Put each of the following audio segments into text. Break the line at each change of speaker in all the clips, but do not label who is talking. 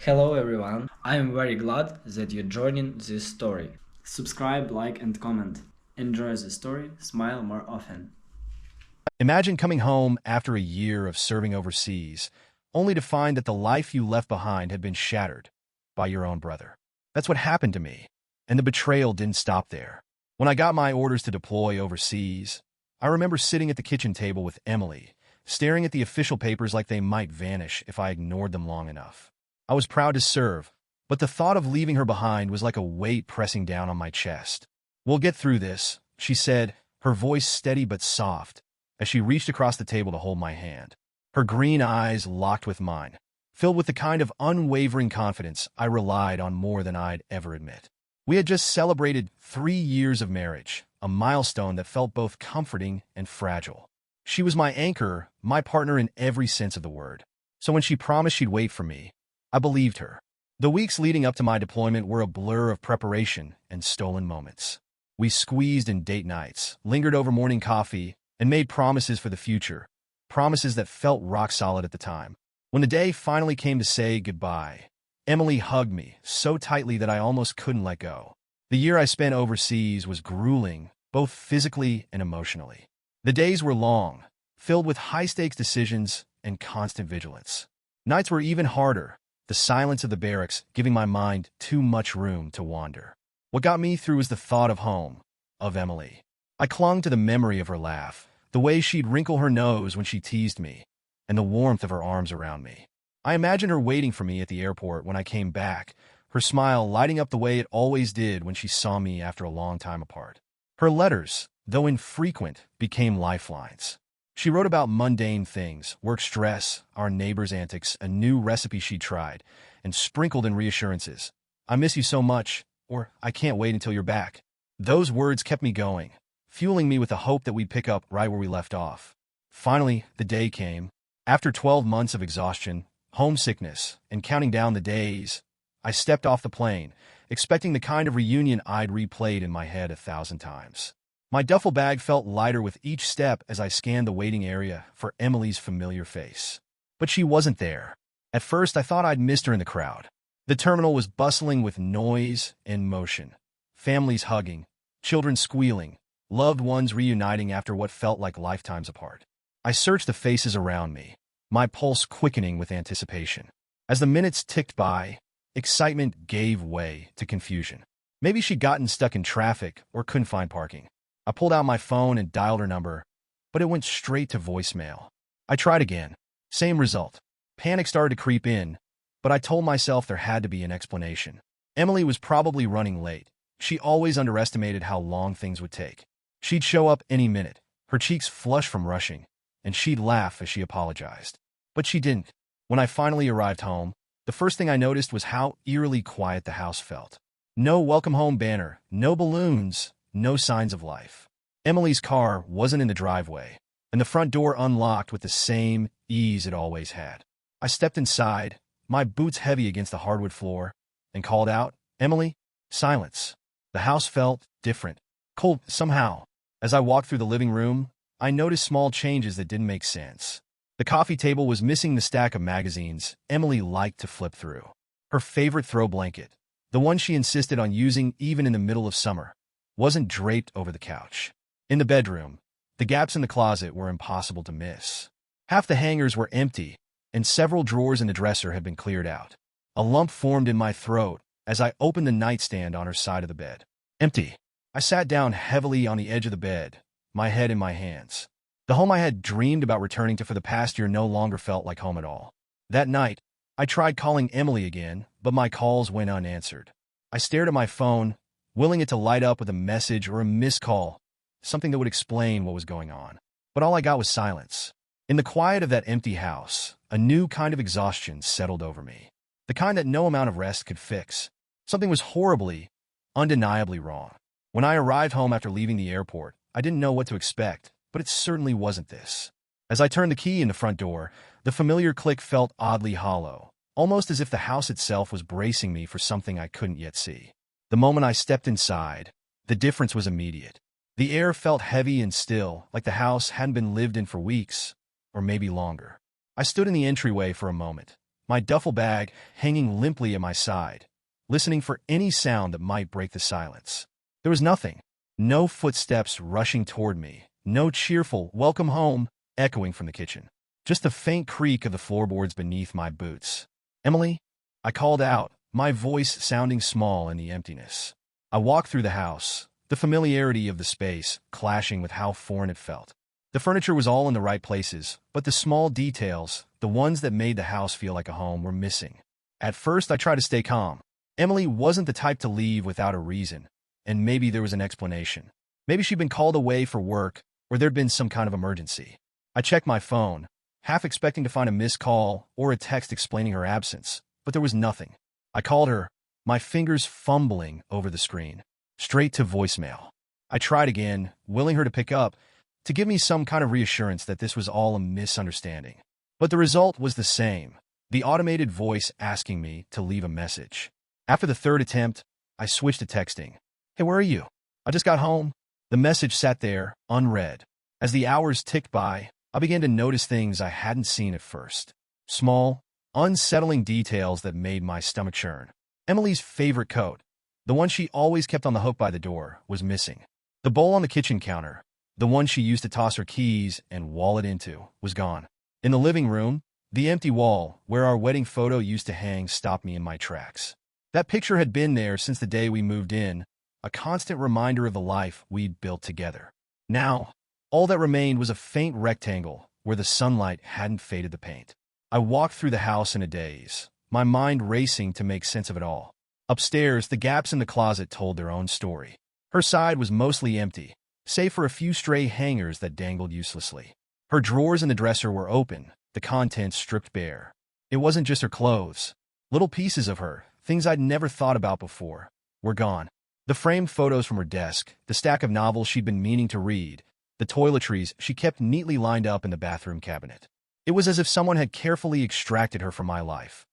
Hello everyone, I am very glad that you're joining this story. Subscribe, like and comment. Enjoy the story, smile more often.
Imagine coming home after a year of serving overseas, only to find that the life you left behind had been shattered by your own brother. That's what happened to me, and the betrayal didn't stop there. When I got my orders to deploy overseas, I remember sitting at the kitchen table with Emily, staring at the official papers like they might vanish if I ignored them long enough. I was proud to serve, but the thought of leaving her behind was like a weight pressing down on my chest. "We'll get through this," she said, her voice steady but soft, as she reached across the table to hold my hand. Her green eyes locked with mine, filled with the kind of unwavering confidence I relied on more than I'd ever admit. We had just celebrated 3 years of marriage, a milestone that felt both comforting and fragile. She was my anchor, my partner in every sense of the word. So when she promised she'd wait for me, I believed her. The weeks leading up to my deployment were a blur of preparation and stolen moments. We squeezed in date nights, lingered over morning coffee, and made promises for the future, promises that felt rock solid at the time. When the day finally came to say goodbye, Emily hugged me so tightly that I almost couldn't let go. The year I spent overseas was grueling, both physically and emotionally. The days were long, filled with high-stakes decisions and constant vigilance. Nights were even harder, the silence of the barracks giving my mind too much room to wander. What got me through was the thought of home, of Emily. I clung to the memory of her laugh, the way she'd wrinkle her nose when she teased me, and the warmth of her arms around me. I imagined her waiting for me at the airport when I came back, her smile lighting up the way it always did when she saw me after a long time apart. Her letters, though infrequent, became lifelines. She wrote about mundane things, work stress, our neighbors' antics, a new recipe she tried, and sprinkled in reassurances. "I miss you so much," or "I can't wait until you're back." Those words kept me going, fueling me with the hope that we'd pick up right where we left off. Finally, the day came. After 12 months of exhaustion, homesickness, and counting down the days, I stepped off the plane, expecting the kind of reunion I'd replayed in my head 1,000 times. My duffel bag felt lighter with each step as I scanned the waiting area for Emily's familiar face. But she wasn't there. At first, I thought I'd missed her in the crowd. The terminal was bustling with noise and motion. Families hugging, children squealing, loved ones reuniting after what felt like lifetimes apart. I searched the faces around me, my pulse quickening with anticipation. As the minutes ticked by, excitement gave way to confusion. Maybe she'd gotten stuck in traffic or couldn't find parking. I pulled out my phone and dialed her number, but it went straight to voicemail. I tried again. Same result. Panic started to creep in, but I told myself there had to be an explanation. Emily was probably running late. She always underestimated how long things would take. She'd show up any minute, her cheeks flushed from rushing, and she'd laugh as she apologized. But she didn't. When I finally arrived home, the first thing I noticed was how eerily quiet the house felt. No welcome home banner, no balloons, no signs of life. Emily's car wasn't in the driveway, and the front door unlocked with the same ease it always had. I stepped inside, my boots heavy against the hardwood floor, and called out, "Emily?" Silence. The house felt different, cold somehow. As I walked through the living room, I noticed small changes that didn't make sense. The coffee table was missing the stack of magazines Emily liked to flip through. Her favorite throw blanket, the one she insisted on using even in the middle of summer, wasn't draped over the couch. In the bedroom, the gaps in the closet were impossible to miss. Half the hangers were empty, and several drawers in the dresser had been cleared out. A lump formed in my throat as I opened the nightstand on her side of the bed. Empty. I sat down heavily on the edge of the bed, my head in my hands. The home I had dreamed about returning to for the past year no longer felt like home at all. That night, I tried calling Emily again, but my calls went unanswered. I stared at my phone, willing it to light up with a message or a missed call, something that would explain what was going on. But all I got was silence. In the quiet of that empty house, a new kind of exhaustion settled over me. The kind that no amount of rest could fix. Something was horribly, undeniably wrong. When I arrived home after leaving the airport, I didn't know what to expect, but it certainly wasn't this. As I turned the key in the front door, the familiar click felt oddly hollow, almost as if the house itself was bracing me for something I couldn't yet see. The moment I stepped inside, the difference was immediate. The air felt heavy and still, like the house hadn't been lived in for weeks, or maybe longer. I stood in the entryway for a moment, my duffel bag hanging limply at my side, listening for any sound that might break the silence. There was nothing. No footsteps rushing toward me, no cheerful "welcome home" echoing from the kitchen. Just the faint creak of the floorboards beneath my boots. "Emily?" I called out, my voice sounding small in the emptiness. I walked through the house, the familiarity of the space clashing with how foreign it felt. The furniture was all in the right places, but the small details, the ones that made the house feel like a home, were missing. At first, I tried to stay calm. Emily wasn't the type to leave without a reason, and maybe there was an explanation. Maybe she'd been called away for work, or there'd been some kind of emergency. I checked my phone, half expecting to find a missed call or a text explaining her absence, but there was nothing. I called her, my fingers fumbling over the screen, straight to voicemail. I tried again, willing her to pick up, to give me some kind of reassurance that this was all a misunderstanding. But the result was the same, the automated voice asking me to leave a message. After the third attempt, I switched to texting. "Hey, where are you? I just got home." The message sat there, unread. As the hours ticked by, I began to notice things I hadn't seen at first. Small, unsettling details that made my stomach churn. Emily's favorite coat, the one she always kept on the hook by the door, was missing. The bowl on the kitchen counter, the one she used to toss her keys and wallet into, was gone. In the living room, the empty wall where our wedding photo used to hang stopped me in my tracks. That picture had been there since the day we moved in, a constant reminder of the life we'd built together. Now, all that remained was a faint rectangle where the sunlight hadn't faded the paint. I walked through the house in a daze, my mind racing to make sense of it all. Upstairs, the gaps in the closet told their own story. Her side was mostly empty, save for a few stray hangers that dangled uselessly. Her drawers in the dresser were open, the contents stripped bare. It wasn't just her clothes. Little pieces of her, things I'd never thought about before, were gone. The framed photos from her desk, the stack of novels she'd been meaning to read, the toiletries she kept neatly lined up in the bathroom cabinet. It was as if someone had carefully extracted her from my life,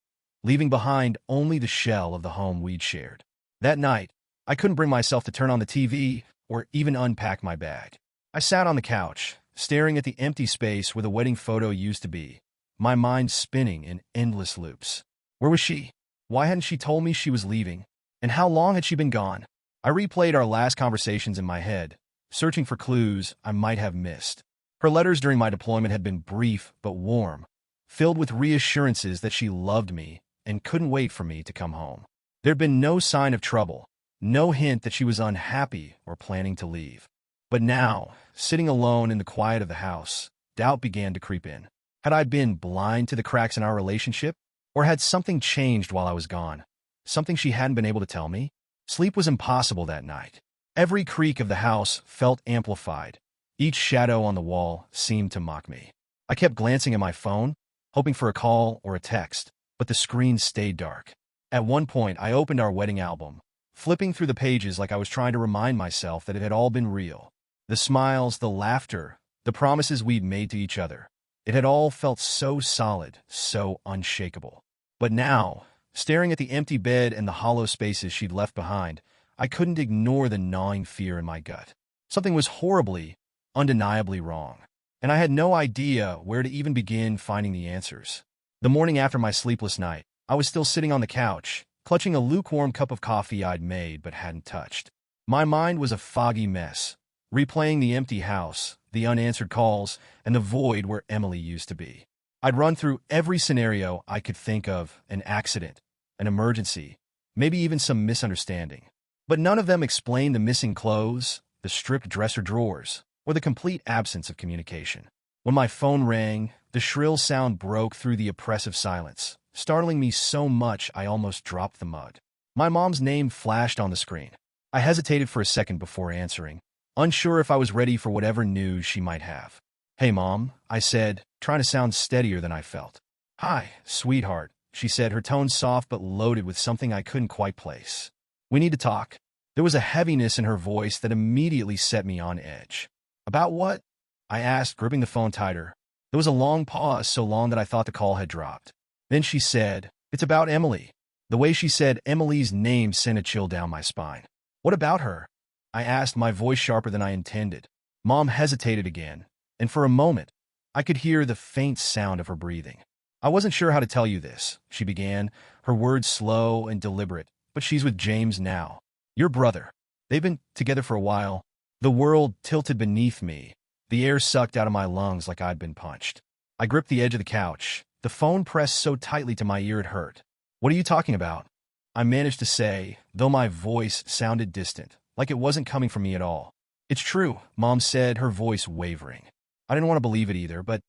leaving behind only the shell of the home we'd shared. That night, I couldn't bring myself to turn on the TV or even unpack my bag. I sat on the couch, staring at the empty space where the wedding photo used to be, my mind spinning in endless loops. Where was she? Why hadn't she told me she was leaving? And how long had she been gone? I replayed our last conversations in my head, searching for clues I might have missed. Her letters during my deployment had been brief but warm, filled with reassurances that she loved me and couldn't wait for me to come home. There'd been no sign of trouble, no hint that she was unhappy or planning to leave. But now, sitting alone in the quiet of the house, doubt began to creep in. Had I been blind to the cracks in our relationship? Or had something changed while I was gone? Something she hadn't been able to tell me? Sleep was impossible that night. Every creak of the house felt amplified. Each shadow on the wall seemed to mock me. I kept glancing at my phone, hoping for a call or a text, but the screen stayed dark. At one point, I opened our wedding album, flipping through the pages like I was trying to remind myself that it had all been real. The smiles, the laughter, the promises we'd made to each other. It had all felt so solid, so unshakable. But now, staring at the empty bed and the hollow spaces she'd left behind, I couldn't ignore the gnawing fear in my gut. Something was horribly, undeniably wrong, and I had no idea where to even begin finding the answers. The morning after my sleepless night, I was still sitting on the couch, clutching a lukewarm cup of coffee I'd made but hadn't touched. My mind was a foggy mess, replaying the empty house, the unanswered calls, and the void where Emily used to be. I'd run through every scenario I could think of: an accident, an emergency, maybe even some misunderstanding. But none of them explained the missing clothes, the stripped dresser drawers, or the complete absence of communication. When my phone rang, the shrill sound broke through the oppressive silence, startling me so much I almost dropped the mug. My mom's name flashed on the screen. I hesitated for a second before answering, unsure if I was ready for whatever news she might have. "Hey, Mom," I said, trying to sound steadier than I felt. "Hi, sweetheart," she said, her tone soft but loaded with something I couldn't quite place. "We need to talk." There was a heaviness in her voice that immediately set me on edge. "About what?" I asked, gripping the phone tighter. There was a long pause, so long that I thought the call had dropped. Then she said, "It's about Emily." The way she said Emily's name sent a chill down my spine. "What about her?" I asked, my voice sharper than I intended. Mom hesitated again, and for a moment, I could hear the faint sound of her breathing. I wasn't sure how to tell you this, she began, her words slow and deliberate, but she's with James now. Your brother. They've been together for a while. The world tilted beneath me, the air sucked out of my lungs like I'd been punched. I gripped the edge of the couch, the phone pressed so tightly to my ear it hurt. What are you talking about? I managed to say, though my voice sounded distant, like it wasn't coming from me at all. It's true, Mom said, her voice wavering. I didn't want to believe it either, but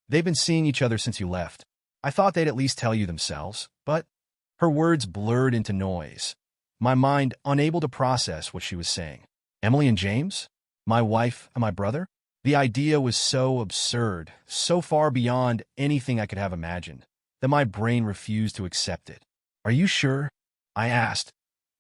they've been seeing each other since you left. I thought they'd at least tell you themselves, but her words blurred into noise, my mind unable to process what she was saying. Emily and James? My wife and my brother? The idea was so absurd, so far beyond anything I could have imagined, that my brain refused to accept it. Are you sure? I asked,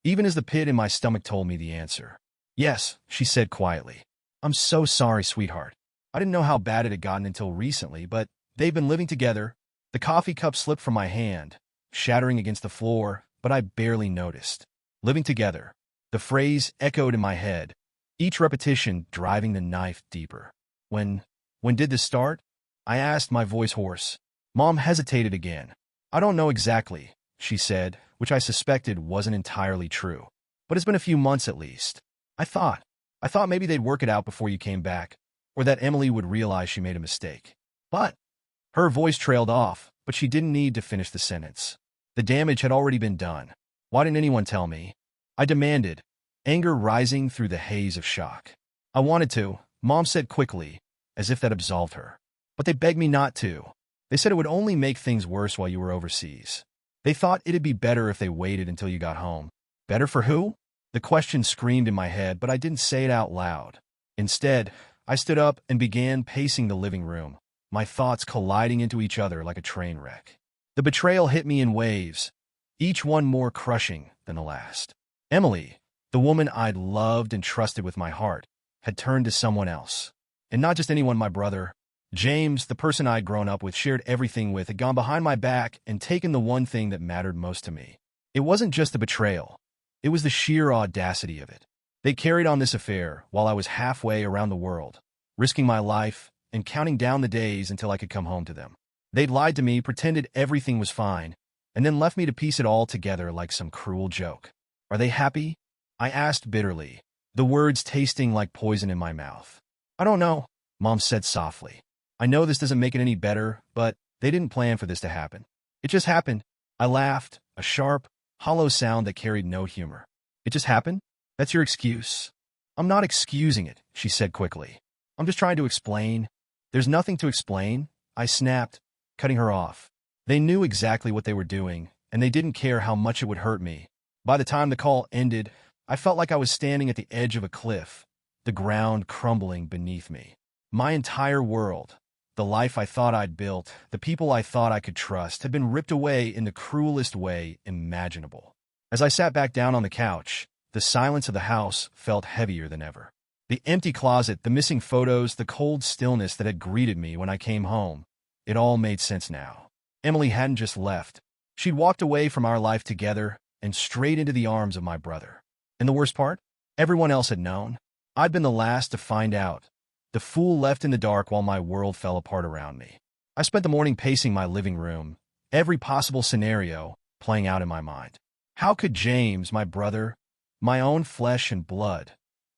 even as the pit in my stomach told me the answer. Yes, she said quietly. I'm so sorry, sweetheart. I didn't know how bad it had gotten until recently, but they've been living together. The coffee cup slipped from my hand, shattering against the floor, but I barely noticed. Living together. The phrase echoed in my head, each repetition driving the knife deeper. When did this start? I asked, my voice hoarse. Mom hesitated again. I don't know exactly, she said, which I suspected wasn't entirely true. But it's been a few months at least. I thought maybe they'd work it out before you came back, or that Emily would realize she made a mistake. But her voice trailed off, but she didn't need to finish the sentence. The damage had already been done. Why didn't anyone tell me? I demanded, anger rising through the haze of shock. I wanted to, Mom said quickly, as if that absolved her. But they begged me not to. They said it would only make things worse while you were overseas. They thought it'd be better if they waited until you got home. Better for who? The question screamed in my head, but I didn't say it out loud. Instead, I stood up and began pacing the living room, my thoughts colliding into each other like a train wreck. The betrayal hit me in waves, each one more crushing than the last. Emily, the woman I'd loved and trusted with my heart, had turned to someone else. And not just anyone, my brother. James, the person I'd grown up with, shared everything with, had gone behind my back and taken the one thing that mattered most to me. It wasn't just the betrayal. It was the sheer audacity of it. They carried on this affair while I was halfway around the world, risking my life and counting down the days until I could come home to them. They'd lied to me, pretended everything was fine, and then left me to piece it all together like some cruel joke. Are they happy? I asked bitterly, the words tasting like poison in my mouth. I don't know, Mom said softly. I know this doesn't make it any better, but they didn't plan for this to happen. It just happened. I laughed, a sharp, hollow sound that carried no humor. It just happened? That's your excuse. I'm not excusing it, she said quickly. I'm just trying to explain. There's nothing to explain, I snapped, cutting her off. They knew exactly what they were doing, and they didn't care how much it would hurt me. By the time the call ended, I felt like I was standing at the edge of a cliff, the ground crumbling beneath me. My entire world, the life I thought I'd built, the people I thought I could trust, had been ripped away in the cruelest way imaginable. As I sat back down on the couch, the silence of the house felt heavier than ever. The empty closet, the missing photos, the cold stillness that had greeted me when I came home, it all made sense now. Emily hadn't just left. She'd walked away from our life together and straight into the arms of my brother. And the worst part? Everyone else had known. I'd been the last to find out. The fool left in the dark while my world fell apart around me. I spent the morning pacing my living room, every possible scenario playing out in my mind. How could James, my brother, my own flesh and blood,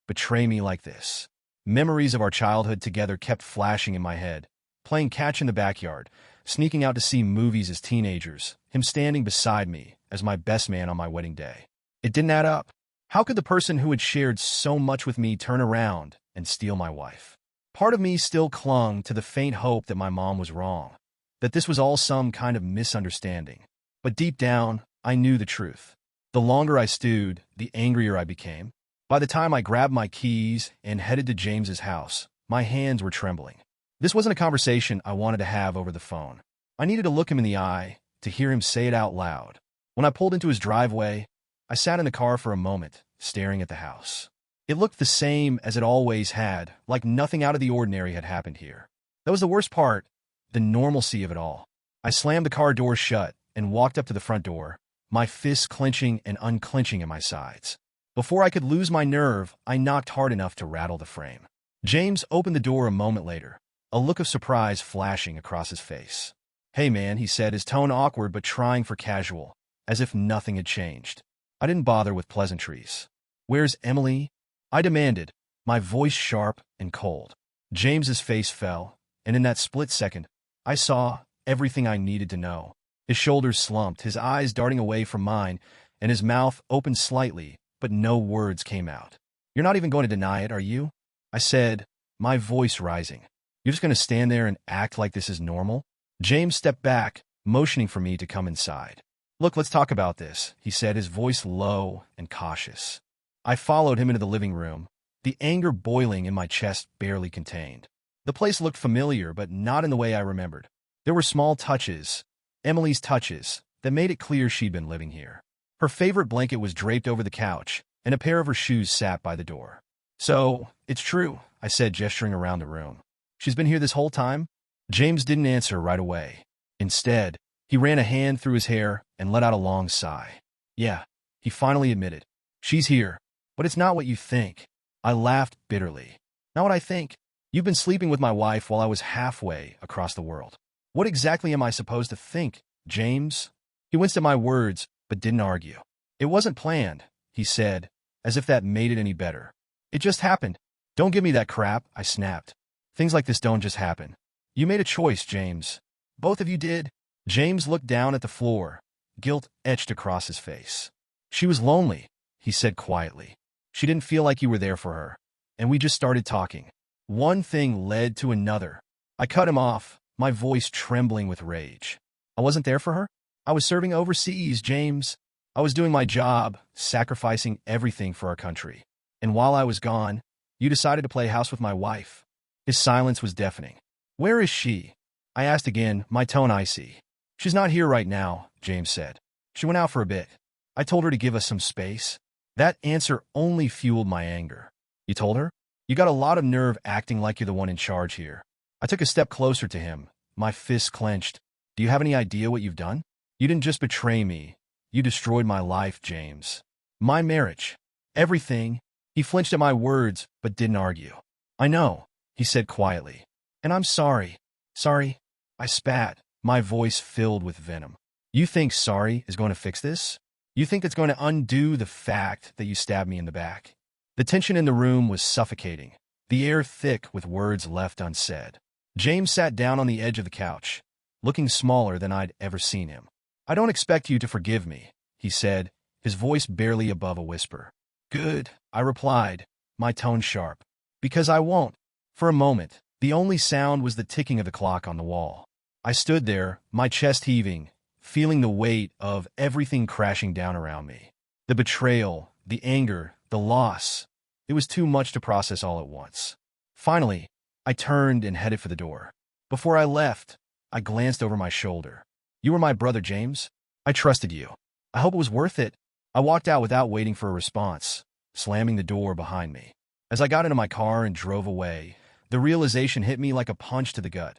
betray me like this? Memories of our childhood together kept flashing in my head, playing catch in the backyard, sneaking out to see movies as teenagers, him standing beside me as my best man on my wedding day. It didn't add up. How could the person who had shared so much with me turn around and steal my wife? Part of me still clung to the faint hope that my mom was wrong, that this was all some kind of misunderstanding. But deep down, I knew the truth. The longer I stewed, the angrier I became. By the time I grabbed my keys and headed to James's house, my hands were trembling. This wasn't a conversation I wanted to have over the phone. I needed to look him in the eye, to hear him say it out loud. When I pulled into his driveway, I sat in the car for a moment, staring at the house. It looked the same as it always had, like nothing out of the ordinary had happened here. That was the worst part, the normalcy of it all. I slammed the car door shut and walked up to the front door, my fists clenching and unclenching at my sides. Before I could lose my nerve, I knocked hard enough to rattle the frame. James opened the door a moment later, a look of surprise flashing across his face. Hey man, he said, his tone awkward but trying for casual, as if nothing had changed. I didn't bother with pleasantries. Where's Emily? I demanded, my voice sharp and cold. James's face fell, and in that split second, I saw everything I needed to know. His shoulders slumped, his eyes darting away from mine, and his mouth opened slightly, but no words came out. You're not even going to deny it, are you? I said, my voice rising. You're just going to stand there and act like this is normal? James stepped back, motioning for me to come inside. Look, let's talk about this, he said, his voice low and cautious. I followed him into the living room, the anger boiling in my chest barely contained. The place looked familiar, but not in the way I remembered. There were small touches, Emily's touches, that made it clear she'd been living here. Her favorite blanket was draped over the couch, and a pair of her shoes sat by the door. So, it's true, I said, gesturing around the room. She's been here this whole time? James didn't answer right away. Instead, he ran a hand through his hair and let out a long sigh. Yeah, he finally admitted. She's here, but it's not what you think. I laughed bitterly. Not what I think. You've been sleeping with my wife while I was halfway across the world. What exactly am I supposed to think, James? He winced at my words, but didn't argue. It wasn't planned, he said, as if that made it any better. It just happened. Don't give me that crap, I snapped. Things like this don't just happen. You made a choice, James. Both of you did. James looked down at the floor, guilt etched across his face. She was lonely, he said quietly. She didn't feel like you were there for her. And we just started talking. One thing led to another. I cut him off, my voice trembling with rage. I wasn't there for her? I was serving overseas, James. I was doing my job, sacrificing everything for our country. And while I was gone, you decided to play house with my wife. His silence was deafening. Where is she? I asked again, my tone icy. She's not here right now, James said. She went out for a bit. I told her to give us some space. That answer only fueled my anger. You told her? You got a lot of nerve acting like you're the one in charge here. I took a step closer to him, my fists clenched. Do you have any idea what you've done? You didn't just betray me. You destroyed my life, James. My marriage. Everything. He flinched at my words, but didn't argue. I know, he said quietly. And I'm sorry. Sorry. I spat, my voice filled with venom. You think sorry is going to fix this? You think it's going to undo the fact that you stabbed me in the back? The tension in the room was suffocating, the air thick with words left unsaid. James sat down on the edge of the couch, looking smaller than I'd ever seen him. I don't expect you to forgive me, he said, his voice barely above a whisper. Good, I replied, my tone sharp. Because I won't. For a moment, the only sound was the ticking of the clock on the wall. I stood there, my chest heaving, feeling the weight of everything crashing down around me. The betrayal, the anger, the loss. It was too much to process all at once. Finally, I turned and headed for the door. Before I left, I glanced over my shoulder. You were my brother, James. I trusted you. I hope it was worth it. I walked out without waiting for a response, slamming the door behind me. As I got into my car and drove away, the realization hit me like a punch to the gut.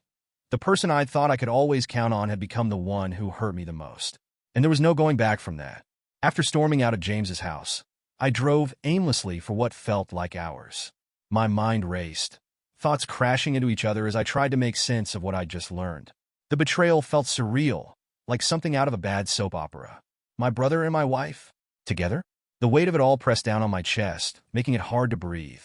The person I'd thought I could always count on had become the one who hurt me the most. And there was no going back from that. After storming out of James's house, I drove aimlessly for what felt like hours. My mind raced, thoughts crashing into each other as I tried to make sense of what I'd just learned. The betrayal felt surreal, like something out of a bad soap opera. My brother and my wife? Together? The weight of it all pressed down on my chest, making it hard to breathe.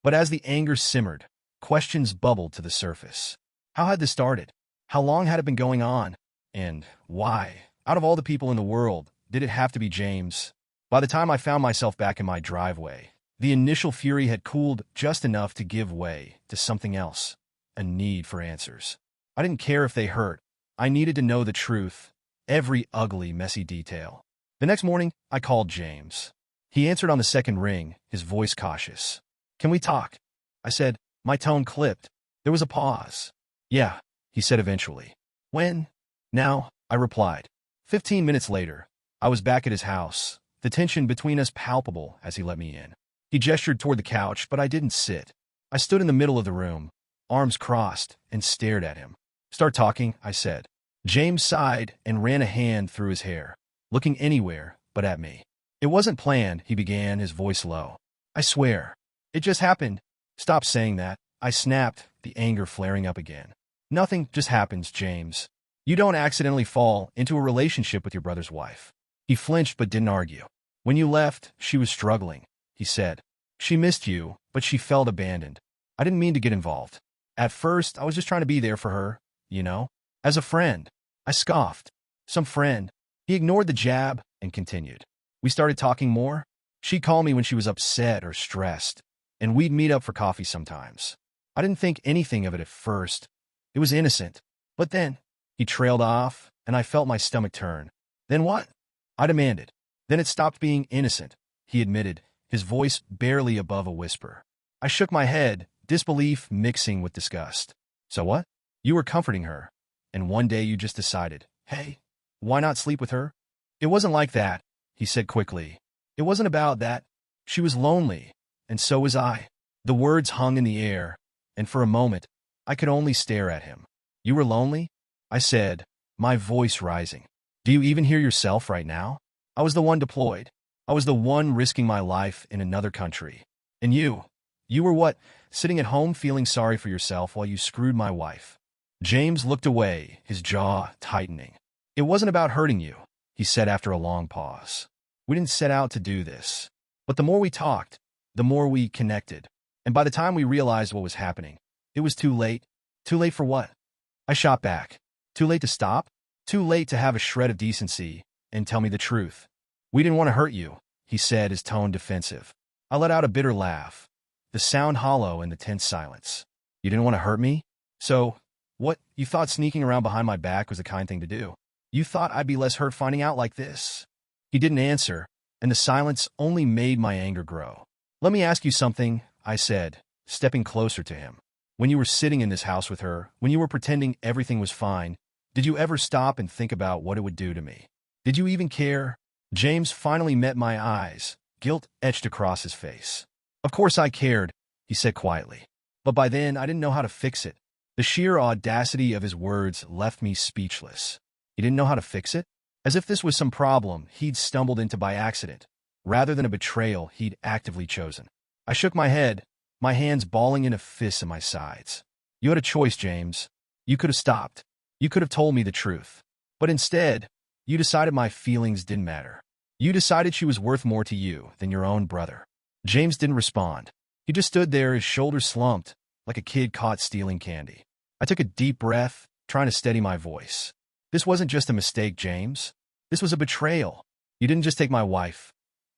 But as the anger simmered, questions bubbled to the surface. How had this started? How long had it been going on? And why, out of all the people in the world, did it have to be James? By the time I found myself back in my driveway, the initial fury had cooled just enough to give way to something else, a need for answers. I didn't care if they hurt. I needed to know the truth, every ugly, messy detail. The next morning, I called James. He answered on the second ring, his voice cautious. Can we talk? I said, my tone clipped. There was a pause. Yeah, he said eventually. When? Now, I replied. 15 minutes later, I was back at his house, the tension between us palpable as he let me in. He gestured toward the couch, but I didn't sit. I stood in the middle of the room, arms crossed, and stared at him. Start talking, I said. James sighed and ran a hand through his hair, looking anywhere but at me. It wasn't planned, he began, his voice low. I swear. It just happened. Stop saying that. I snapped, the anger flaring up again. Nothing just happens, James. You don't accidentally fall into a relationship with your brother's wife. He flinched but didn't argue. When you left, she was struggling, he said. She missed you, but she felt abandoned. I didn't mean to get involved. At first, I was just trying to be there for her, you know? As a friend. I scoffed. Some friend. He ignored the jab and continued. We started talking more. She'd call me when she was upset or stressed, and we'd meet up for coffee sometimes. I didn't think anything of it at first. It was innocent. But then, he trailed off, and I felt my stomach turn. Then what? I demanded. Then it stopped being innocent, he admitted, his voice barely above a whisper. I shook my head, disbelief mixing with disgust. So what? You were comforting her, and one day you just decided, hey, why not sleep with her? It wasn't like that, he said quickly. It wasn't about that. She was lonely, and so was I. The words hung in the air, and for a moment, I could only stare at him. You were lonely? I said, my voice rising. Do you even hear yourself right now? I was the one deployed. I was the one risking my life in another country. And you were what? Sitting at home feeling sorry for yourself while you screwed my wife. James looked away, his jaw tightening. It wasn't about hurting you, he said after a long pause. We didn't set out to do this. But the more we talked, the more we connected. And by the time we realized what was happening, it was too late. Too late for what? I shot back. Too late to stop? Too late to have a shred of decency and tell me the truth. We didn't want to hurt you, he said, his tone defensive. I let out a bitter laugh, the sound hollow in the tense silence. You didn't want to hurt me? So, what, you thought sneaking around behind my back was a kind thing to do? You thought I'd be less hurt finding out like this? He didn't answer, and the silence only made my anger grow. Let me ask you something, I said, stepping closer to him. When you were sitting in this house with her, when you were pretending everything was fine, did you ever stop and think about what it would do to me? Did you even care? James finally met my eyes, guilt etched across his face. Of course I cared, he said quietly. But by then, I didn't know how to fix it. The sheer audacity of his words left me speechless. He didn't know how to fix it? As if this was some problem he'd stumbled into by accident, rather than a betrayal he'd actively chosen. I shook my head, my hands balling into fists at my sides. You had a choice, James. You could have stopped. You could have told me the truth. But instead, you decided my feelings didn't matter. You decided she was worth more to you than your own brother. James didn't respond. He just stood there, his shoulders slumped, like a kid caught stealing candy. I took a deep breath, trying to steady my voice. This wasn't just a mistake, James. This was a betrayal. You didn't just take my wife.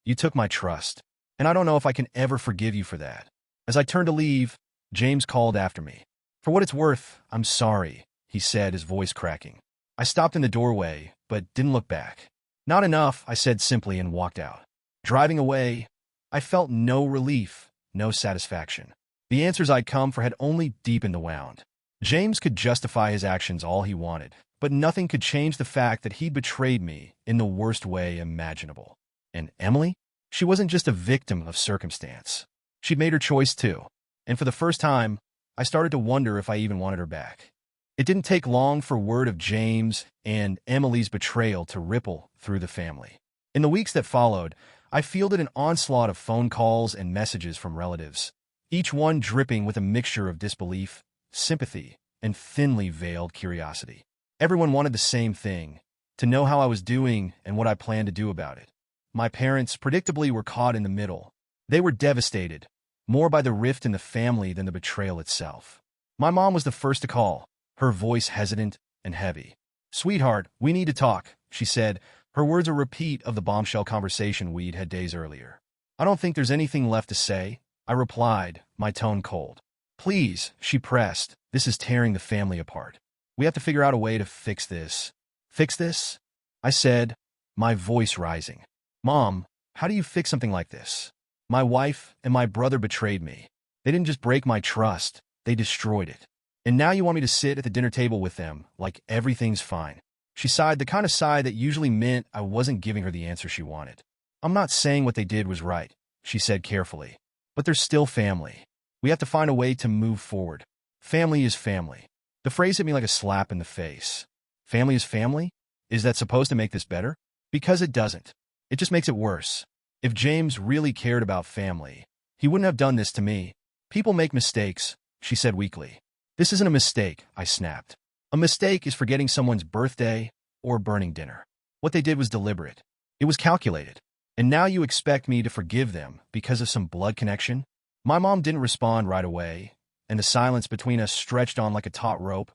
You took my trust. And I don't know if I can ever forgive you for that. As I turned to leave, James called after me. For what it's worth, I'm sorry, he said, his voice cracking. I stopped in the doorway, but didn't look back. Not enough, I said simply and walked out. Driving away, I felt no relief, no satisfaction. The answers I'd come for had only deepened the wound. James could justify his actions all he wanted, but nothing could change the fact that he'd betrayed me in the worst way imaginable. And Emily? She wasn't just a victim of circumstance. She'd made her choice too. And for the first time, I started to wonder if I even wanted her back. It didn't take long for word of James and Emily's betrayal to ripple through the family. In the weeks that followed, I fielded an onslaught of phone calls and messages from relatives, each one dripping with a mixture of disbelief, sympathy, and thinly veiled curiosity. Everyone wanted the same thing, to know how I was doing and what I planned to do about it. My parents, predictably, were caught in the middle. They were devastated, more by the rift in the family than the betrayal itself. My mom was the first to call, her voice hesitant and heavy. "Sweetheart, we need to talk," she said, her words a repeat of the bombshell conversation we'd had days earlier. "I don't think there's anything left to say," I replied, my tone cold. "Please," she pressed, "this is tearing the family apart. We have to figure out a way to fix this." "Fix this?" I said, my voice rising. "Mom, how do you fix something like this? My wife and my brother betrayed me. They didn't just break my trust, they destroyed it. And now you want me to sit at the dinner table with them like everything's fine." She sighed, the kind of sigh that usually meant I wasn't giving her the answer she wanted. "I'm not saying what they did was right," she said carefully. "But they're still family. We have to find a way to move forward. Family is family." The phrase hit me like a slap in the face. Family is family? Is that supposed to make this better? Because it doesn't. It just makes it worse. If James really cared about family, he wouldn't have done this to me. "People make mistakes," she said weakly. "This isn't a mistake," I snapped. A mistake is forgetting someone's birthday or burning dinner. What they did was deliberate. It was calculated. And now you expect me to forgive them because of some blood connection? My mom didn't respond right away, and the silence between us stretched on like a taut rope,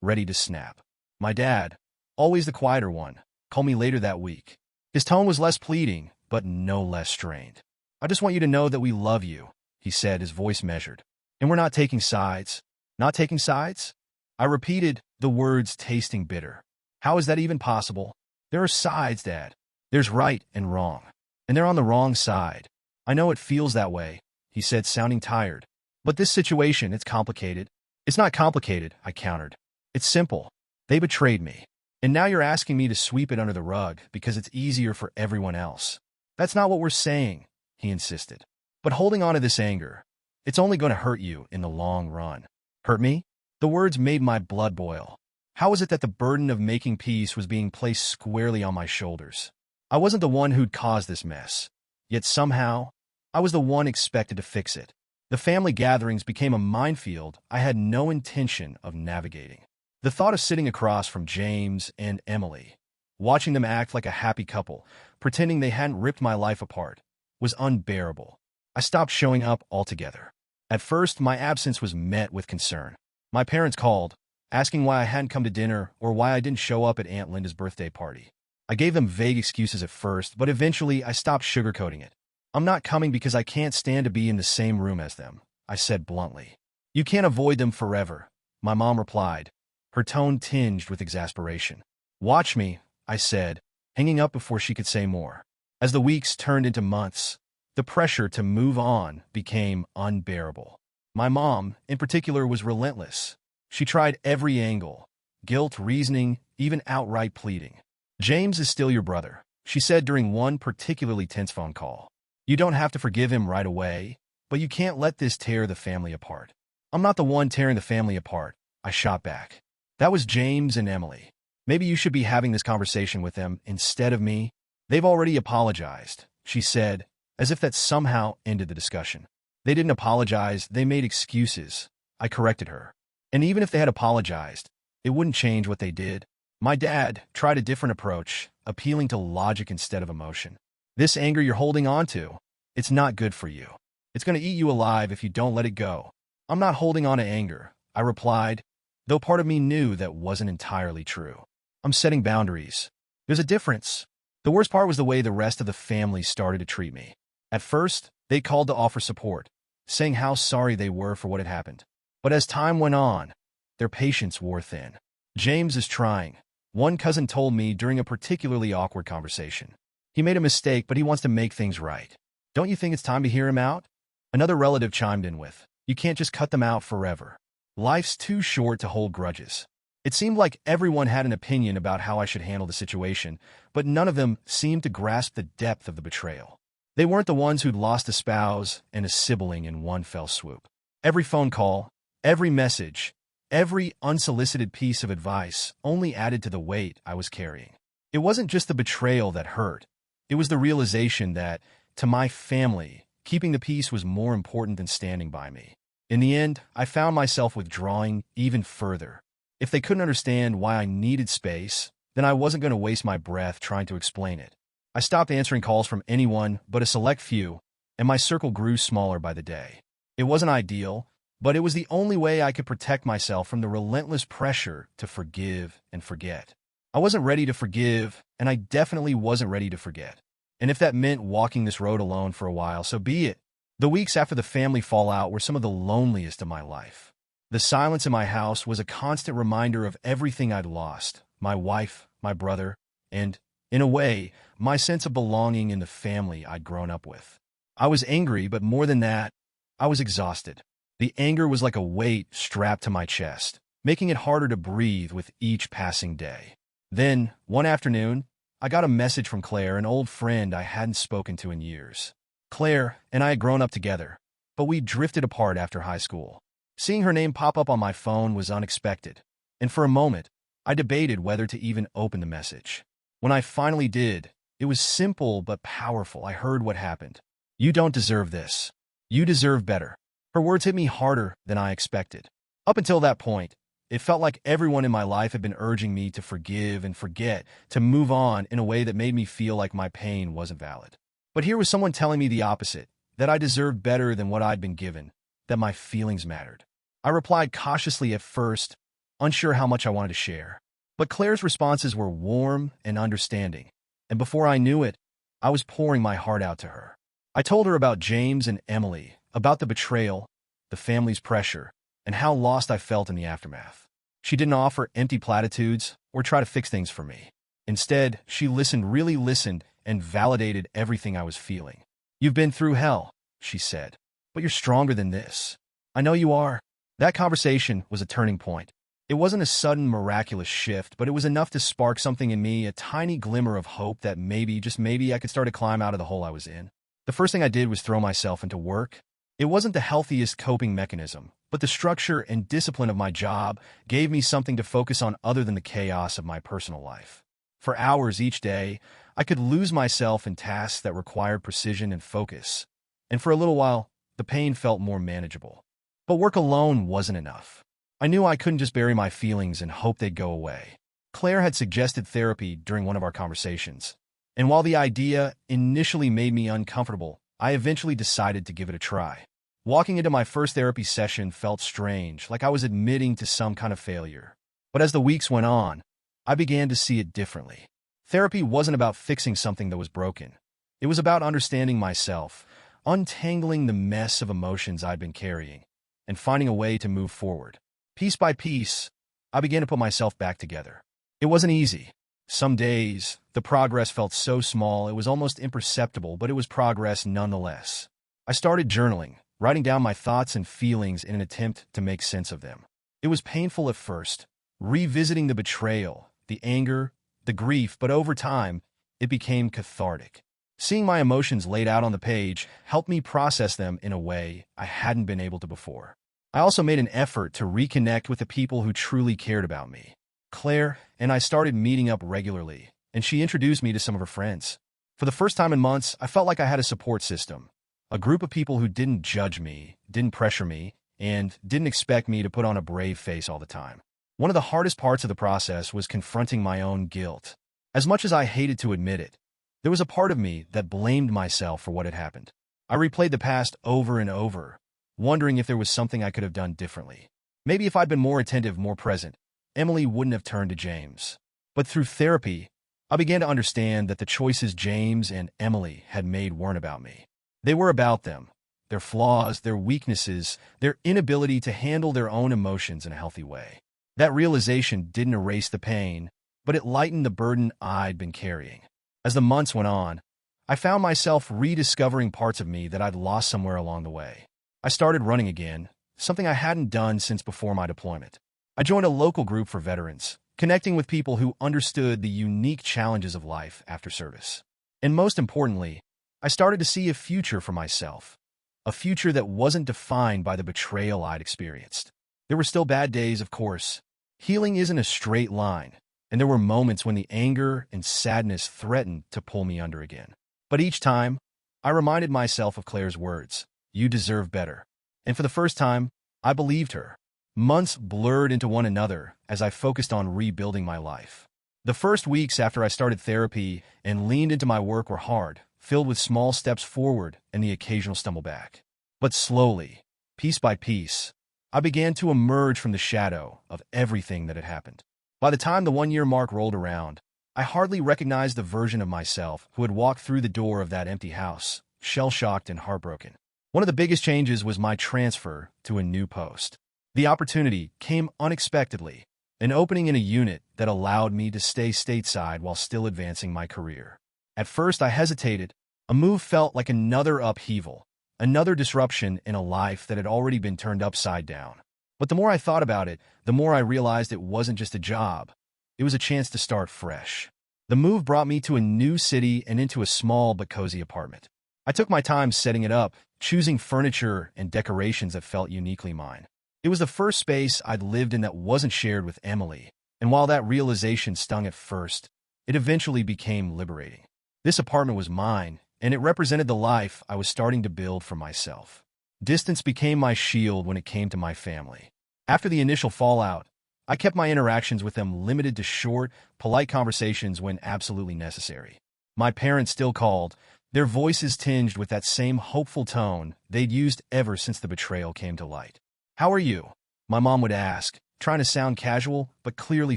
ready to snap. My dad, always the quieter one, called me later that week. His tone was less pleading, but no less strained. I just want you to know that we love you, he said, his voice measured. And we're not taking sides. Not taking sides? I repeated, the words tasting bitter. How is that even possible? There are sides, Dad. There's right and wrong. And they're on the wrong side. I know it feels that way, he said, sounding tired. But this situation, it's complicated. It's not complicated, I countered. It's simple. They betrayed me. And now you're asking me to sweep it under the rug because it's easier for everyone else. That's not what we're saying, he insisted. But holding on to this anger, it's only going to hurt you in the long run. Hurt me? The words made my blood boil. How was it that the burden of making peace was being placed squarely on my shoulders? I wasn't the one who'd caused this mess. Yet somehow, I was the one expected to fix it. The family gatherings became a minefield I had no intention of navigating. The thought of sitting across from James and Emily, watching them act like a happy couple, pretending they hadn't ripped my life apart, was unbearable. I stopped showing up altogether. At first, my absence was met with concern. My parents called, asking why I hadn't come to dinner or why I didn't show up at Aunt Linda's birthday party. I gave them vague excuses at first, but eventually I stopped sugarcoating it. I'm not coming because I can't stand to be in the same room as them, I said bluntly. You can't avoid them forever, my mom replied, her tone tinged with exasperation. Watch me, I said, hanging up before she could say more. As the weeks turned into months, the pressure to move on became unbearable. My mom, in particular, was relentless. She tried every angle, guilt, reasoning, even outright pleading. James is still your brother, she said during one particularly tense phone call. You don't have to forgive him right away, but you can't let this tear the family apart. I'm not the one tearing the family apart, I shot back. That was James and Emily. Maybe you should be having this conversation with them instead of me. They've already apologized, she said, as if that somehow ended the discussion. They didn't apologize, they made excuses. I corrected her. And even if they had apologized, it wouldn't change what they did. My dad tried a different approach, appealing to logic instead of emotion. This anger you're holding on to, it's not good for you. It's going to eat you alive if you don't let it go. I'm not holding on to anger, I replied, though part of me knew that wasn't entirely true. I'm setting boundaries. There's a difference. The worst part was the way the rest of the family started to treat me. At first, they called to offer support, saying how sorry they were for what had happened. But as time went on, their patience wore thin. James is trying, one cousin told me during a particularly awkward conversation. He made a mistake, but he wants to make things right. Don't you think it's time to hear him out? Another relative chimed in with, you can't just cut them out forever. Life's too short to hold grudges. It seemed like everyone had an opinion about how I should handle the situation, but none of them seemed to grasp the depth of the betrayal. They weren't the ones who'd lost a spouse and a sibling in one fell swoop. Every phone call, every message, every unsolicited piece of advice only added to the weight I was carrying. It wasn't just the betrayal that hurt. It was the realization that, to my family, keeping the peace was more important than standing by me. In the end, I found myself withdrawing even further. If they couldn't understand why I needed space, then I wasn't going to waste my breath trying to explain it. I stopped answering calls from anyone but a select few, and my circle grew smaller by the day. It wasn't ideal, but it was the only way I could protect myself from the relentless pressure to forgive and forget. I wasn't ready to forgive, and I definitely wasn't ready to forget. And if that meant walking this road alone for a while, so be it. The weeks after the family fallout were some of the loneliest of my life. The silence in my house was a constant reminder of everything I'd lost, my wife, my brother, and, in a way, my sense of belonging in the family I'd grown up with. I was angry, but more than that, I was exhausted. The anger was like a weight strapped to my chest, making it harder to breathe with each passing day. Then, one afternoon, I got a message from Claire, an old friend I hadn't spoken to in years. Claire and I had grown up together, but we drifted apart after high school. Seeing her name pop up on my phone was unexpected, and for a moment, I debated whether to even open the message. When I finally did, it was simple but powerful. I heard what happened. You don't deserve this. You deserve better. Her words hit me harder than I expected. Up until that point, It felt like everyone in my life had been urging me to forgive and forget, to move on in a way that made me feel like my pain wasn't valid. But here was someone telling me the opposite, that I deserved better than what I'd been given, that my feelings mattered. I replied cautiously at first, unsure how much I wanted to share. But Claire's responses were warm and understanding, and before I knew it, I was pouring my heart out to her. I told her about James and Emily, about the betrayal, the family's pressure, and how lost I felt in the aftermath. She didn't offer empty platitudes or try to fix things for me. Instead, she listened, really listened, and validated everything I was feeling. "You've been through hell," she said, "but you're stronger than this. I know you are." That conversation was a turning point. It wasn't a sudden, miraculous shift, but it was enough to spark something in me, a tiny glimmer of hope that maybe, just maybe, I could start to climb out of the hole I was in. The first thing I did was throw myself into work. It wasn't the healthiest coping mechanism, but the structure and discipline of my job gave me something to focus on other than the chaos of my personal life. For hours each day, I could lose myself in tasks that required precision and focus, and for a little while, the pain felt more manageable. But work alone wasn't enough. I knew I couldn't just bury my feelings and hope they'd go away. Claire had suggested therapy during one of our conversations, and while the idea initially made me uncomfortable, I eventually decided to give it a try. Walking into my first therapy session felt strange, like I was admitting to some kind of failure. But as the weeks went on, I began to see it differently. Therapy wasn't about fixing something that was broken. It was about understanding myself, untangling the mess of emotions I'd been carrying, and finding a way to move forward. Piece by piece, I began to put myself back together. It wasn't easy. Some days, the progress felt so small it was almost imperceptible, but it was progress nonetheless. I started journaling, writing down my thoughts and feelings in an attempt to make sense of them. It was painful at first, revisiting the betrayal, the anger, the grief, but over time, it became cathartic. Seeing my emotions laid out on the page helped me process them in a way I hadn't been able to before. I also made an effort to reconnect with the people who truly cared about me. Claire and I started meeting up regularly, and she introduced me to some of her friends. For the first time in months, I felt like I had a support system, a group of people who didn't judge me, didn't pressure me, and didn't expect me to put on a brave face all the time. One of the hardest parts of the process was confronting my own guilt. As much as I hated to admit it, there was a part of me that blamed myself for what had happened. I replayed the past over and over, wondering if there was something I could have done differently. Maybe if I'd been more attentive, more present, Emily wouldn't have turned to James. But through therapy, I began to understand that the choices James and Emily had made weren't about me. They were about them, their flaws, their weaknesses, their inability to handle their own emotions in a healthy way. That realization didn't erase the pain, but it lightened the burden I'd been carrying. As the months went on, I found myself rediscovering parts of me that I'd lost somewhere along the way. I started running again, something I hadn't done since before my deployment. I joined a local group for veterans, connecting with people who understood the unique challenges of life after service. And most importantly, I started to see a future for myself, a future that wasn't defined by the betrayal I'd experienced. There were still bad days, of course. Healing isn't a straight line, and there were moments when the anger and sadness threatened to pull me under again. But each time, I reminded myself of Claire's words, "You deserve better." And for the first time, I believed her. Months blurred into one another as I focused on rebuilding my life. The first weeks after I started therapy and leaned into my work were hard, filled with small steps forward and the occasional stumble back. But slowly, piece by piece, I began to emerge from the shadow of everything that had happened. By the time the one-year mark rolled around, I hardly recognized the version of myself who had walked through the door of that empty house, shell-shocked and heartbroken. One of the biggest changes was my transfer to a new post. The opportunity came unexpectedly, an opening in a unit that allowed me to stay stateside while still advancing my career. At first, I hesitated. A move felt like another upheaval, another disruption in a life that had already been turned upside down. But the more I thought about it, the more I realized it wasn't just a job. It was a chance to start fresh. The move brought me to a new city and into a small but cozy apartment. I took my time setting it up, choosing furniture and decorations that felt uniquely mine. It was the first space I'd lived in that wasn't shared with Emily, and while that realization stung at first, it eventually became liberating. This apartment was mine, and it represented the life I was starting to build for myself. Distance became my shield when it came to my family. After the initial fallout, I kept my interactions with them limited to short, polite conversations when absolutely necessary. My parents still called, their voices tinged with that same hopeful tone they'd used ever since the betrayal came to light. "How are you?" my mom would ask, trying to sound casual but clearly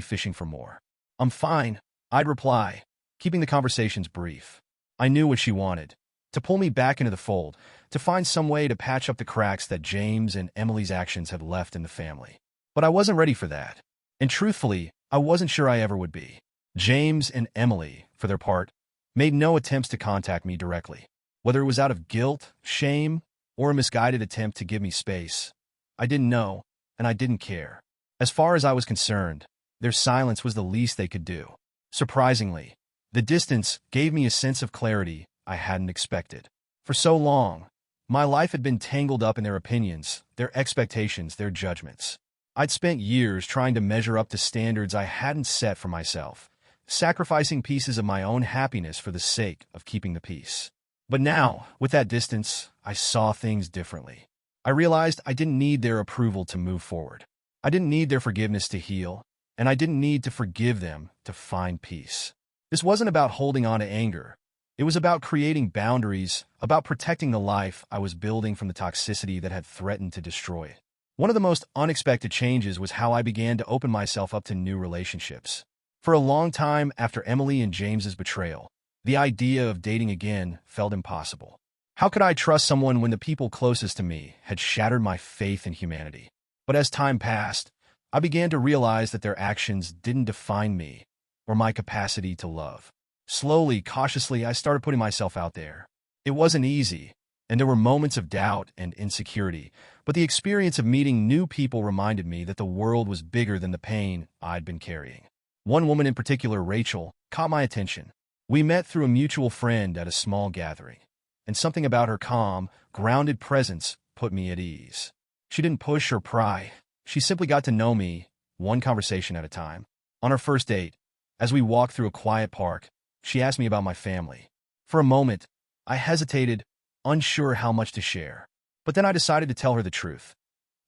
fishing for more. "I'm fine," I'd reply, keeping the conversations brief. I knew what she wanted, to pull me back into the fold, to find some way to patch up the cracks that James and Emily's actions had left in the family. But I wasn't ready for that. And truthfully, I wasn't sure I ever would be. James and Emily, for their part, made no attempts to contact me directly. Whether it was out of guilt, shame, or a misguided attempt to give me space, I didn't know, and I didn't care. As far as I was concerned, their silence was the least they could do. Surprisingly, the distance gave me a sense of clarity I hadn't expected. For so long, my life had been tangled up in their opinions, their expectations, their judgments. I'd spent years trying to measure up to standards I hadn't set for myself, sacrificing pieces of my own happiness for the sake of keeping the peace. But now, with that distance, I saw things differently. I realized I didn't need their approval to move forward. I didn't need their forgiveness to heal, and I didn't need to forgive them to find peace. This wasn't about holding on to anger. It was about creating boundaries, about protecting the life I was building from the toxicity that had threatened to destroy it. One of the most unexpected changes was how I began to open myself up to new relationships. For a long time after Emily and James's betrayal, the idea of dating again felt impossible. How could I trust someone when the people closest to me had shattered my faith in humanity? But as time passed, I began to realize that their actions didn't define me or my capacity to love. Slowly, cautiously, I started putting myself out there. It wasn't easy, and there were moments of doubt and insecurity, but the experience of meeting new people reminded me that the world was bigger than the pain I'd been carrying. One woman in particular, Rachel, caught my attention. We met through a mutual friend at a small gathering, and something about her calm, grounded presence put me at ease. She didn't push or pry. She simply got to know me, one conversation at a time. On our first date, as we walked through a quiet park, she asked me about my family. For a moment, I hesitated, unsure how much to share. But then I decided to tell her the truth.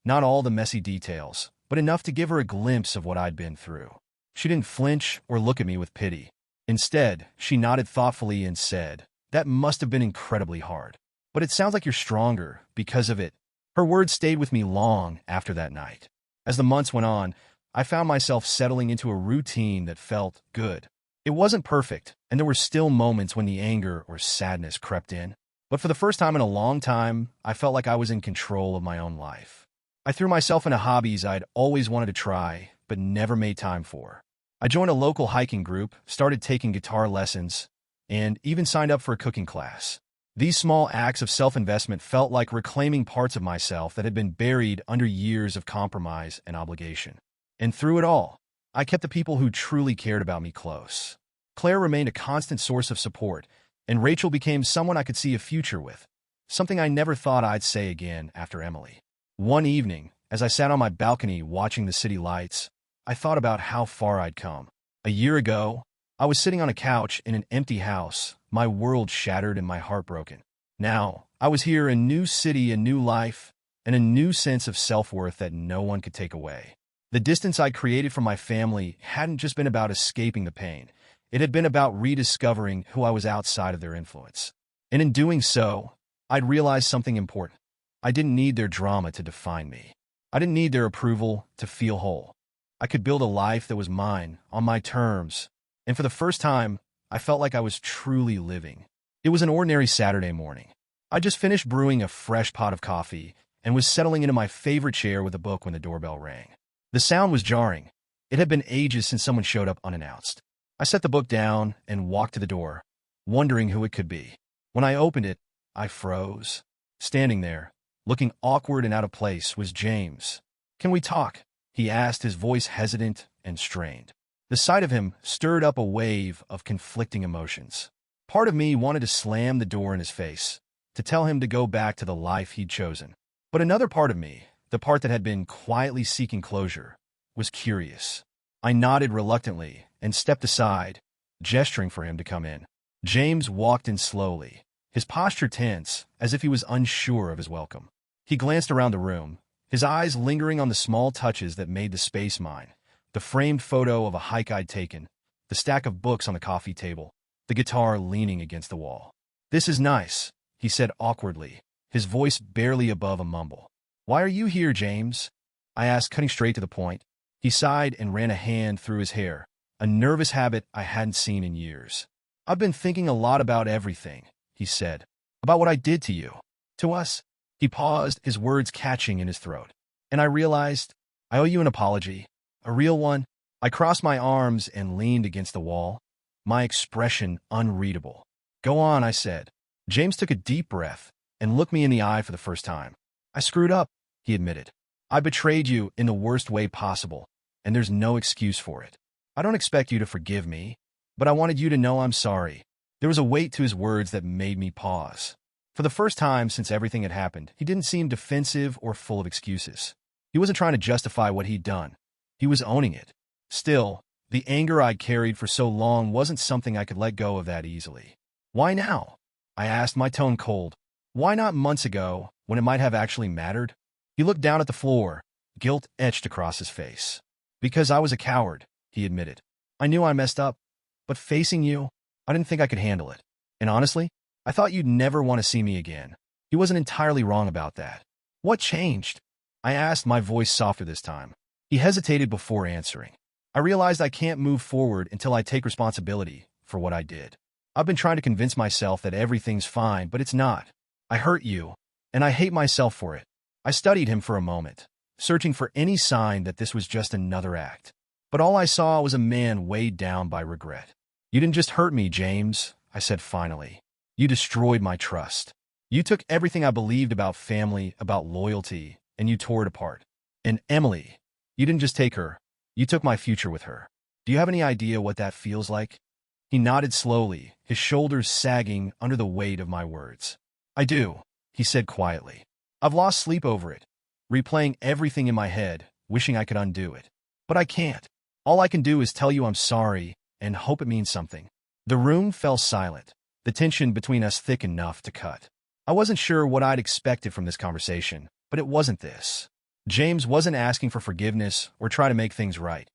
Not all the messy details, but enough to give her a glimpse of what I'd been through. She didn't flinch or look at me with pity. Instead, she nodded thoughtfully and said, "That must have been incredibly hard. But it sounds like you're stronger because of it." Her words stayed with me long after that night. As the months went on, I found myself settling into a routine that felt good. It wasn't perfect, and there were still moments when the anger or sadness crept in. But for the first time in a long time, I felt like I was in control of my own life. I threw myself into hobbies I'd always wanted to try, but never made time for. I joined a local hiking group, started taking guitar lessons, and even signed up for a cooking class. These small acts of self-investment felt like reclaiming parts of myself that had been buried under years of compromise and obligation. And through it all, I kept the people who truly cared about me close. Claire remained a constant source of support, and Rachel became someone I could see a future with, something I never thought I'd say again after Emily. One evening, as I sat on my balcony watching the city lights, I thought about how far I'd come. A year ago, I was sitting on a couch in an empty house, my world shattered and my heart broken. Now, I was here, a new city, a new life, and a new sense of self-worth that no one could take away. The distance I'd created from my family hadn't just been about escaping the pain. It had been about rediscovering who I was outside of their influence. And in doing so, I'd realized something important. I didn't need their drama to define me. I didn't need their approval to feel whole. I could build a life that was mine, on my terms, and for the first time, I felt like I was truly living. It was an ordinary Saturday morning. I just finished brewing a fresh pot of coffee and was settling into my favorite chair with a book when the doorbell rang. The sound was jarring. It had been ages since someone showed up unannounced. I set the book down and walked to the door, wondering who it could be. When I opened it, I froze. Standing there, looking awkward and out of place, was James. "Can we talk?" he asked, his voice hesitant and strained. The sight of him stirred up a wave of conflicting emotions. Part of me wanted to slam the door in his face, to tell him to go back to the life he'd chosen. But another part of me, the part that had been quietly seeking closure, was curious. I nodded reluctantly and stepped aside, gesturing for him to come in. James walked in slowly, his posture tense, as if he was unsure of his welcome. He glanced around the room, his eyes lingering on the small touches that made the space mine, The framed photo of a hike I'd taken, the stack of books on the coffee table, the guitar leaning against the wall. "This is nice," he said awkwardly, his voice barely above a mumble. "Why are you here, James?" I asked, cutting straight to the point. He sighed and ran a hand through his hair, a nervous habit I hadn't seen in years. "I've been thinking a lot about everything," he said. "About what I did to you. To us." He paused, his words catching in his throat. "And I realized I owe you an apology. A real one." I crossed my arms and leaned against the wall, my expression unreadable. "Go on," I said. James took a deep breath and looked me in the eye for the first time. "I screwed up," he admitted. "I betrayed you in the worst way possible, and there's no excuse for it. I don't expect you to forgive me, but I wanted you to know I'm sorry." There was a weight to his words that made me pause. For the first time since everything had happened, he didn't seem defensive or full of excuses. He wasn't trying to justify what he'd done. He was owning it. Still, the anger I'd carried for so long wasn't something I could let go of that easily. "Why now?" I asked, my tone cold. "Why not months ago, when it might have actually mattered?" He looked down at the floor, guilt etched across his face. "Because I was a coward," he admitted. "I knew I messed up, but facing you, I didn't think I could handle it. And honestly, I thought you'd never want to see me again." He wasn't entirely wrong about that. "What changed?" I asked, my voice softer this time. He hesitated before answering. "I realized I can't move forward until I take responsibility for what I did. I've been trying to convince myself that everything's fine, but it's not. I hurt you, and I hate myself for it." I studied him for a moment, searching for any sign that this was just another act. But all I saw was a man weighed down by regret. "You didn't just hurt me, James," I said finally. "You destroyed my trust. You took everything I believed about family, about loyalty, and you tore it apart. And Emily, you didn't just take her. You took my future with her. Do you have any idea what that feels like?" He nodded slowly, his shoulders sagging under the weight of my words. "I do," he said quietly. "I've lost sleep over it, replaying everything in my head, wishing I could undo it. But I can't. All I can do is tell you I'm sorry and hope it means something." The room fell silent, the tension between us thick enough to cut. I wasn't sure what I'd expected from this conversation, but it wasn't this. James wasn't asking for forgiveness or trying to make things right.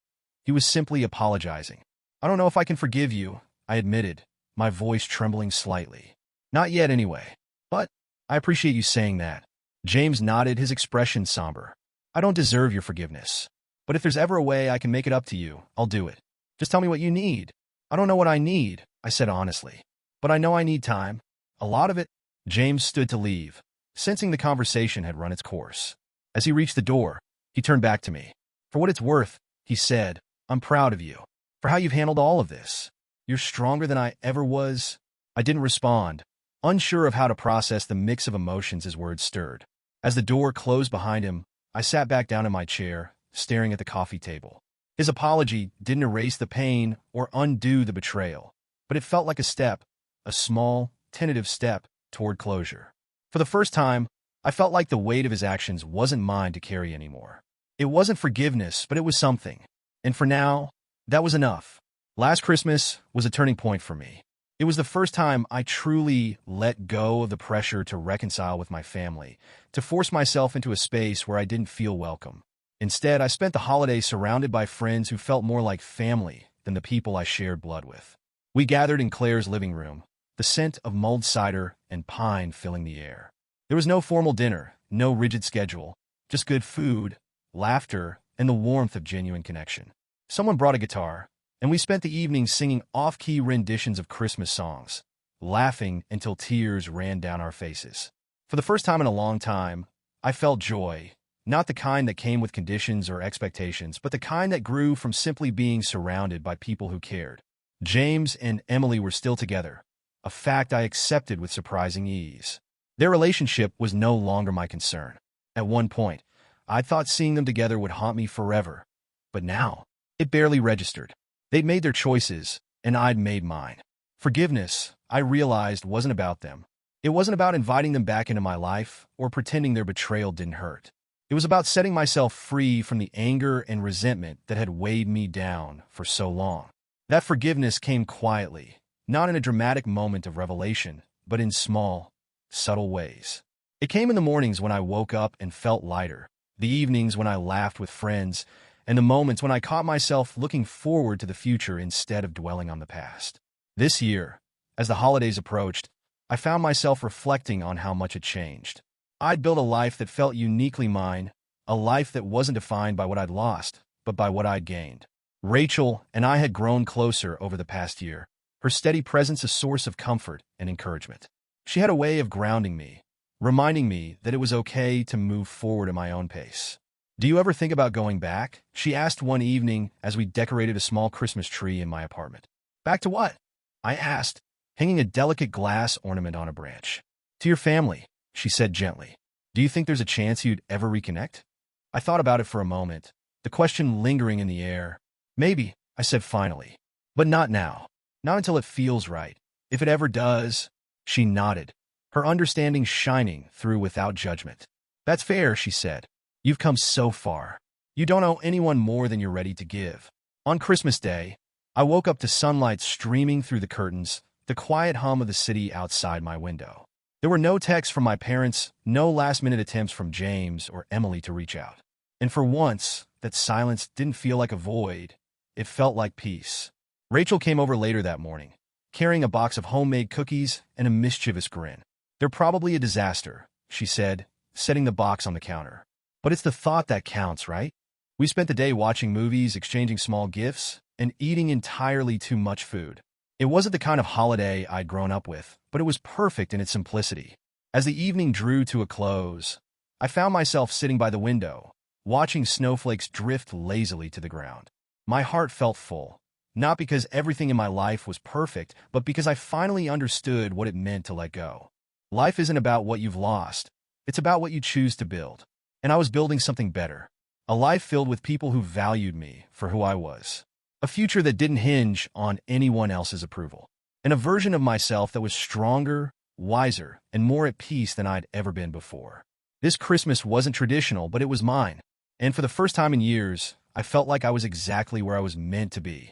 He was simply apologizing. "I don't know if I can forgive you," I admitted, my voice trembling slightly. "Not yet, anyway. But I appreciate you saying that." James nodded, his expression somber. "I don't deserve your forgiveness. But if there's ever a way I can make it up to you, I'll do it. Just tell me what you need." "I don't know what I need," I said honestly. "But I know I need time. A lot of it." James stood to leave, sensing the conversation had run its course. As he reached the door, he turned back to me. "For what it's worth," he said, "I'm proud of you. For how you've handled all of this. You're stronger than I ever was." I didn't respond, unsure of how to process the mix of emotions his words stirred. As the door closed behind him, I sat back down in my chair, staring at the coffee table. His apology didn't erase the pain or undo the betrayal, but it felt like a step, a small, tentative step toward closure. For the first time, I felt like the weight of his actions wasn't mine to carry anymore. It wasn't forgiveness, but it was something. And for now, that was enough. Last Christmas was a turning point for me. It was the first time I truly let go of the pressure to reconcile with my family, to force myself into a space where I didn't feel welcome. Instead, I spent the holidays surrounded by friends who felt more like family than the people I shared blood with. We gathered in Claire's living room, the scent of mulled cider and pine filling the air. There was no formal dinner, no rigid schedule, just good food, laughter, and the warmth of genuine connection. Someone brought a guitar, and we spent the evening singing off-key renditions of Christmas songs, laughing until tears ran down our faces. For the first time in a long time, I felt joy, not the kind that came with conditions or expectations, but the kind that grew from simply being surrounded by people who cared. James and Emily were still together, a fact I accepted with surprising ease. Their relationship was no longer my concern. At one point, I thought seeing them together would haunt me forever, but now, it barely registered. They'd made their choices, and I'd made mine. Forgiveness, I realized, wasn't about them. It wasn't about inviting them back into my life or pretending their betrayal didn't hurt. It was about setting myself free from the anger and resentment that had weighed me down for so long. That forgiveness came quietly, not in a dramatic moment of revelation, but in small, subtle ways. It came in the mornings when I woke up and felt lighter, the evenings when I laughed with friends, and the moments when I caught myself looking forward to the future instead of dwelling on the past. This year, as the holidays approached, I found myself reflecting on how much had changed. I'd built a life that felt uniquely mine, a life that wasn't defined by what I'd lost, but by what I'd gained. Rachel and I had grown closer over the past year, her steady presence a source of comfort and encouragement. She had a way of grounding me, reminding me that it was okay to move forward at my own pace. "Do you ever think about going back?" she asked one evening as we decorated a small Christmas tree in my apartment. "Back to what?" I asked, hanging a delicate glass ornament on a branch. "To your family," she said gently. "Do you think there's a chance you'd ever reconnect?" I thought about it for a moment, the question lingering in the air. "Maybe," I said finally. "But not now. Not until it feels right. If it ever does." She nodded, her understanding shining through without judgment. "That's fair," she said. "You've come so far. You don't owe anyone more than you're ready to give." On Christmas Day, I woke up to sunlight streaming through the curtains, the quiet hum of the city outside my window. There were no texts from my parents, no last-minute attempts from James or Emily to reach out. And for once, that silence didn't feel like a void. It felt like peace. Rachel came over later that morning, carrying a box of homemade cookies and a mischievous grin. "They're probably a disaster," she said, setting the box on the counter. "But it's the thought that counts, right?" We spent the day watching movies, exchanging small gifts, and eating entirely too much food. It wasn't the kind of holiday I'd grown up with, but it was perfect in its simplicity. As the evening drew to a close, I found myself sitting by the window, watching snowflakes drift lazily to the ground. My heart felt full, not because everything in my life was perfect, but because I finally understood what it meant to let go. Life isn't about what you've lost. It's about what you choose to build. And I was building something better. A life filled with people who valued me for who I was. A future that didn't hinge on anyone else's approval. And a version of myself that was stronger, wiser, and more at peace than I'd ever been before. This Christmas wasn't traditional, but it was mine. And for the first time in years, I felt like I was exactly where I was meant to be.